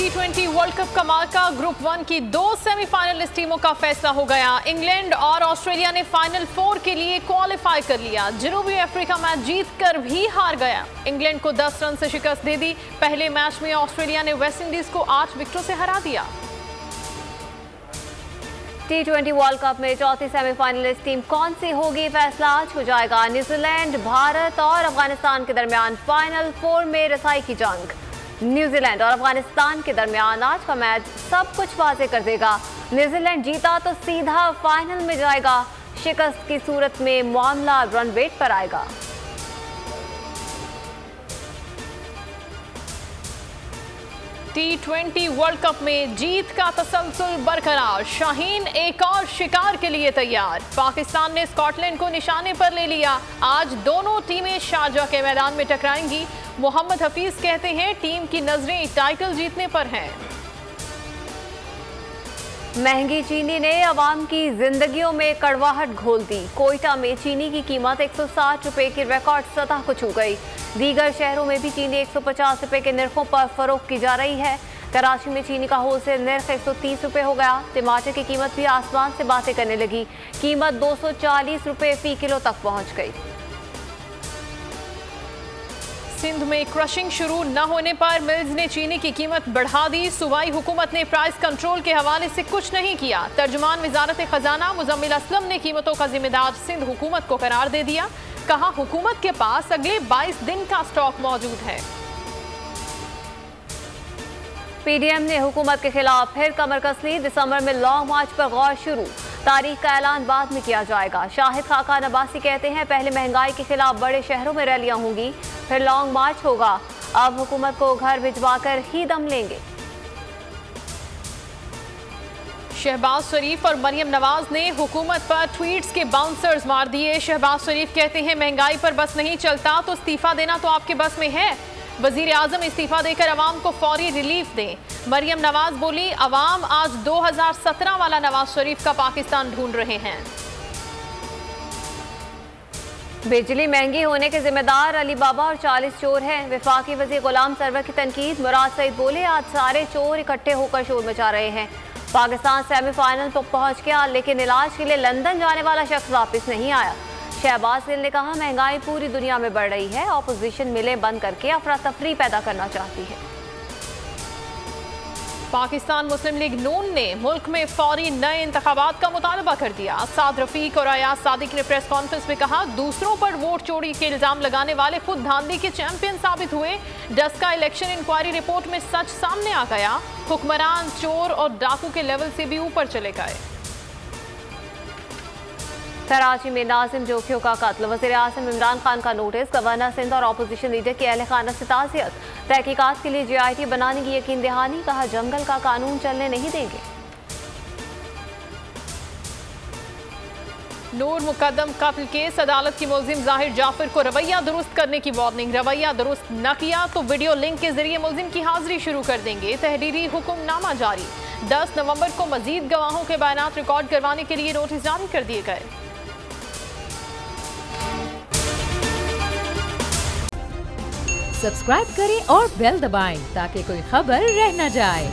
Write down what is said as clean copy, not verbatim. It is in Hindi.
T20 वर्ल्ड कप का मार्का ग्रुप 1 की 2 सेमीफाइनलिस्ट टीमों का फैसला हो गया। इंग्लैंड और ऑस्ट्रेलिया ने फाइनल 4 के लिए क्वालिफाई कर लिया। जनूबी अफ्रीका मैच जीतकर भी हार गया। इंग्लैंड को 10 रन से शिकस्त दे दी। पहले मैच में ऑस्ट्रेलिया ने वेस्टइंडीज को 8 विकेटों से हरा दिया। T20 वर्ल्ड कप में चौथी सेमीफाइनलिस्ट टीम कौन सी होगी, फैसला आज हो जाएगा। न्यूजीलैंड, भारत और अफगानिस्तान के दरमियान फाइनल 4 में रसाई की जंग। न्यूजीलैंड और अफगानिस्तान के दरमियान आज का मैच सब कुछ वाज़ेह कर देगा। न्यूजीलैंड जीता तो सीधा फाइनल में जाएगा, शिकस्त की सूरत में मामला रन वेट पर आएगा। T20 वर्ल्ड कप में जीत का तसलसल बरकरार। शाहीन एक और शिकार के लिए तैयार। पाकिस्तान ने स्कॉटलैंड को निशाने पर ले लिया। आज दोनों टीमें शारजाह के मैदान में टकराएंगी। मोहम्मद हफीज कहते हैं टीम की नजरें टाइटल जीतने पर हैं। महंगी चीनी ने अवाम की जिंदगियों में कड़वाहट घोल दी। कोयटा में चीनी की कीमत 160 रुपए की रिकॉर्ड सतह को छू गई। दीगर शहरों में भी चीनी 150 रुपए के निर्खों पर फरोख्त की जा रही है। कराची में चीनी का होलसेल निर्ख 130 रुपए हो गया। टमाटर की कीमत भी आसमान से बातें करने लगी। कीमत 240 रुपए फी किलो तक पहुंच गई। सिंध में क्रशिंग शुरू न होने पर मिल्स ने चीनी की कीमत बढ़ा दी। सूबाई हुकूमत ने प्राइस कंट्रोल के हवाले से कुछ नहीं किया। तर्जुमान वजारत खजाना मुजम्मिल असलम ने कीमतों का जिम्मेदार सिंध हुकूमत को करार दे दिया। कहा हुकूमत के पास अगले 22 दिन का स्टॉक मौजूद है। पीडीएम ने हुकूमत के खिलाफ फिर कमर कस ली। दिसंबर में लॉन्ग मार्च पर गौर शुरू। तारीख का ऐलान बाद में किया जाएगा। शाहिद खाकान अब्बासी कहते हैं पहले महंगाई के खिलाफ बड़े शहरों में रैलियां होंगी, फिर लॉन्ग मार्च होगा। अब हुकूमत को घर भिजवाकर ही दम लेंगे। शहबाज शरीफ और मरियम नवाज ने हुकूमत पर ट्वीट्स के बाउंसर्स मार दिए। शहबाज शरीफ कहते हैं महंगाई पर बस नहीं चलता तो इस्तीफा देना तो आपके बस में है। वजीर आजम इस्तीफा देकर अवाम को फौरी रिलीफ दें। मरियम नवाज बोली अवाम आज 2017 वाला नवाज शरीफ का पाकिस्तान ढूंढ रहे हैं। बिजली महंगी होने के जिम्मेदार अली बाबा और 40 चोर हैं। वफाकी वज़ीर गुलाम सरवर की तनकीद। मुराद सईद बोले आज सारे चोर इकट्ठे होकर शोर मचा रहे हैं। पाकिस्तान सेमीफाइनल तो पहुंच गया लेकिन इलाज के लिए लंदन जाने वाला शख्स वापस नहीं आया। शहबाज गिल ने कहा महंगाई पूरी दुनिया में बढ़ रही है। ऑपोजिशन मिलें बंद करके अफरा तफरी पैदा करना चाहती है। पाकिस्तान मुस्लिम लीग नून ने मुल्क में फौरी नए इंतखाबात का मुतालबा कर दिया। साद रफीक और अयाज सादिक ने प्रेस कॉन्फ्रेंस में कहा दूसरों पर वोट चोरी के इल्जाम लगाने वाले खुद धांधली के चैंपियन साबित हुए। डस्का इलेक्शन इंक्वायरी रिपोर्ट में सच सामने आ गया। हुक्मरान चोर और डाकू के लेवल से भी ऊपर चले गए। कराची में नाजिम जोखियों का कत्ल। वज़ीर आज़म इमरान खान का नोटिस। गवर्नर सिंध और अपोजिशन लीडर की अहल खाना से ताज़ियत। तहकीकात के लिए JIT बनाने की यकीन दहानी। कहा जंगल का कानून चलने नहीं देंगे। नूर मुकद्दम कत्ल केस। अदालत की मुल्जिम जाहिर जाफर को रवैया दुरुस्त करने की वार्निंग। रवैया दुरुस्त न किया तो वीडियो लिंक के जरिए मुल्जिम की हाजिरी शुरू कर देंगे। तहरीरी हुक्मनामा जारी। 10 नवंबर को मजीद गवाहों के बयानात रिकॉर्ड करवाने के लिए नोटिस जारी कर दिए गए। सब्सक्राइब करें और बेल दबाएं ताकि कोई खबर रह न जाए।